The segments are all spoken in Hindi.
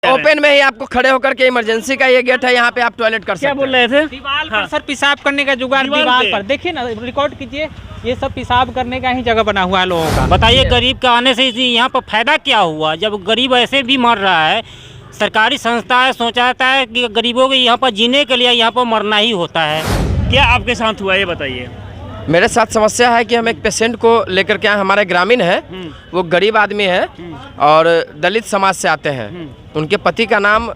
ओपन में ही आपको खड़े होकर के इमरजेंसी का ये गेट है, यहाँ पे आप टॉयलेट कर सकते हैं। क्या बोल रहे थे? दीवार पर सर पेशाब करने का जुगाड़ दीवार पर देखिए ना, रिकॉर्ड कीजिए। ये सब पेशाब करने का ही जगह बना हुआ है लोगों का। बताइए गरीब का आने से यहाँ पर फायदा क्या हुआ? जब गरीब ऐसे भी मर रहा है, सरकारी संस्था है, सोचाता है कि गरीबों को यहाँ पर जीने के लिए यहाँ पर मरना ही होता है। क्या आपके साथ हुआ ये बताइए। मेरे साथ समस्या है कि हम एक पेशेंट को लेकर के आए, हमारे ग्रामीण है, वो गरीब आदमी है और दलित समाज से आते हैं। उनके पति का नाम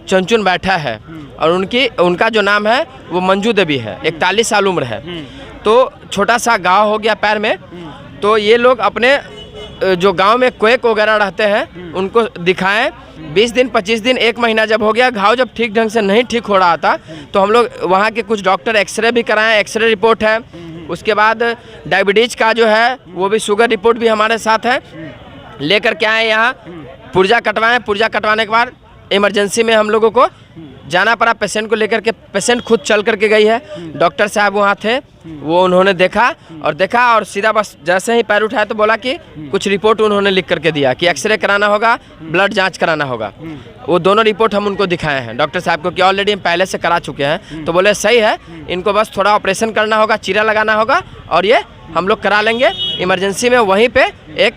चंचुन बैठा है और उनका जो नाम है वो मंजू देवी है, 41 साल उम्र है। तो छोटा सा घाव हो गया पैर में, तो ये लोग अपने जो गांव में कोएक वगैरह रहते हैं उनको दिखाएं। 20 दिन 25 दिन 1 महीना जब हो गया, घाव जब ठीक ढंग से नहीं ठीक हो रहा था, तो हम लोग वहाँ के कुछ डॉक्टर एक्सरे भी कराएं, एक्सरे रिपोर्ट है। उसके बाद डायबिटीज का जो है वो भी, शुगर रिपोर्ट भी हमारे साथ है, लेकर के आए यहाँ। पुर्जा कटवाएं, पुर्जा कटवाने के बाद इमरजेंसी में हम लोगों को जाना पड़ा पेशेंट को लेकर के। पेशेंट खुद चल करके गई है, डॉक्टर साहब वहाँ थे, वो उन्होंने देखा और सीधा बस जैसे ही पैर उठाया तो बोला कि कुछ रिपोर्ट उन्होंने लिख करके दिया कि एक्सरे कराना होगा, ब्लड जांच कराना होगा। वो दोनों रिपोर्ट हम उनको दिखाए हैं डॉक्टर साहब को कि ऑलरेडी हम पहले से करा चुके हैं। तो बोले सही है, इनको बस थोड़ा ऑपरेशन करना होगा, चीरा लगाना होगा और ये हम लोग करा लेंगे। इमरजेंसी में वहीं पे एक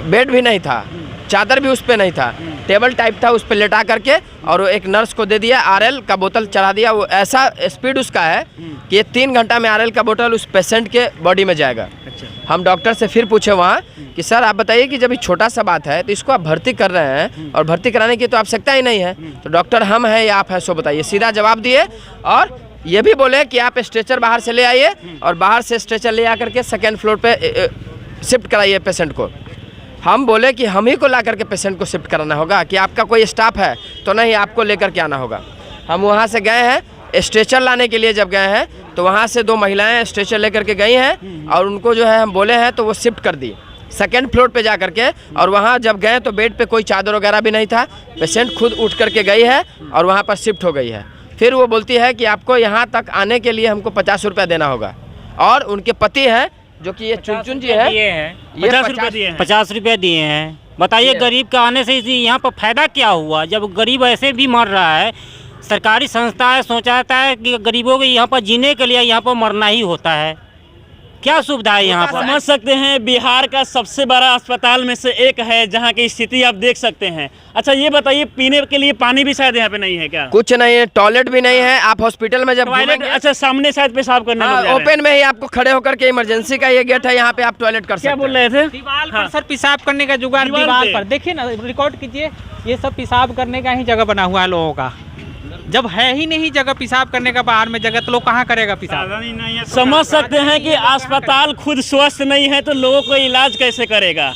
बेड भी नहीं था, चादर भी उस पर नहीं था, टेबल टाइप था, उस पर लेटा करके और एक नर्स को दे दिया, आरएल का बोतल चढ़ा दिया। वो ऐसा स्पीड उसका है कि ये 3 घंटा में आरएल का बोतल उस पेशेंट के बॉडी में जाएगा। अच्छा। हम डॉक्टर से फिर पूछे वहाँ कि सर आप बताइए कि जब ये छोटा सा बात है तो इसको आप भर्ती कर रहे हैं और भर्ती कराने की तो आवश्यकता ही नहीं है, तो डॉक्टर हम हैं या आप हैं सो बताइए। सीधा जवाब दिए और ये भी बोले कि आप स्ट्रेचर बाहर से ले आइए और बाहर से स्ट्रेचर ले आकर के 2nd फ्लोर पे शिफ्ट कराइए पेशेंट को। हम बोले कि हम ही को ला करके पेशेंट को शिफ्ट कराना होगा कि आपका कोई स्टाफ है तो नहीं, आपको लेकर के आना होगा। हम वहाँ से गए हैं स्ट्रेचर लाने के लिए, जब गए हैं तो वहाँ से 2 महिलाएं स्ट्रेचर लेकर के गई हैं और उनको जो है हम बोले हैं तो वो शिफ्ट कर दी 2nd फ्लोर पे जा करके। और वहाँ जब गए तो बेड पे कोई चादर वगैरह भी नहीं था, पेशेंट खुद उठ करके गई है और वहाँ पर शिफ्ट हो गई है। फिर वो बोलती है कि आपको यहाँ तक आने के लिए हमको 50 रुपये देना होगा। और उनके पति हैं जो कि ये चुनचुन जी है, ये 50 रुपये दिए हैं। 50 रुपये दिए हैं। बताइए गरीब का आने से यहाँ पर फायदा क्या हुआ? जब गरीब ऐसे भी मर रहा है, सरकारी संस्था है, सोचाता है कि गरीबों को यहाँ पर जीने के लिए यहाँ पर मरना ही होता है। क्या सुविधा है यहाँ पर? समझ सकते हैं, बिहार का सबसे बड़ा अस्पताल में से एक है जहाँ की स्थिति आप देख सकते हैं। अच्छा ये बताइए, पीने के लिए पानी भी शायद यहाँ पे नहीं है क्या? कुछ नहीं है, टॉयलेट भी नहीं है। आप हॉस्पिटल में जब टॉयलेट, अच्छा सामने शायद पेशाब करने लोग जा रहे हैं। ओपन में ही आपको खड़े होकर के इमरजेंसी का ये गेट है, यहाँ पे आप टॉयलेट कर सकते हैं। क्या बोल रहे थे? दीवार पर सर पेशाब करने का जुगाड़ दीवार पर देखिए ना, रिकॉर्ड कीजिए। ये सब पेशाब करने का ही जगह बना हुआ है लोगों का। जब है ही नहीं जगह पेशाब करने का बाहर में जगह, तो लोग कहाँ करेगा पेशाब? समझ सकते हैं कि अस्पताल खुद स्वस्थ नहीं है तो लोगों को इलाज कैसे करेगा।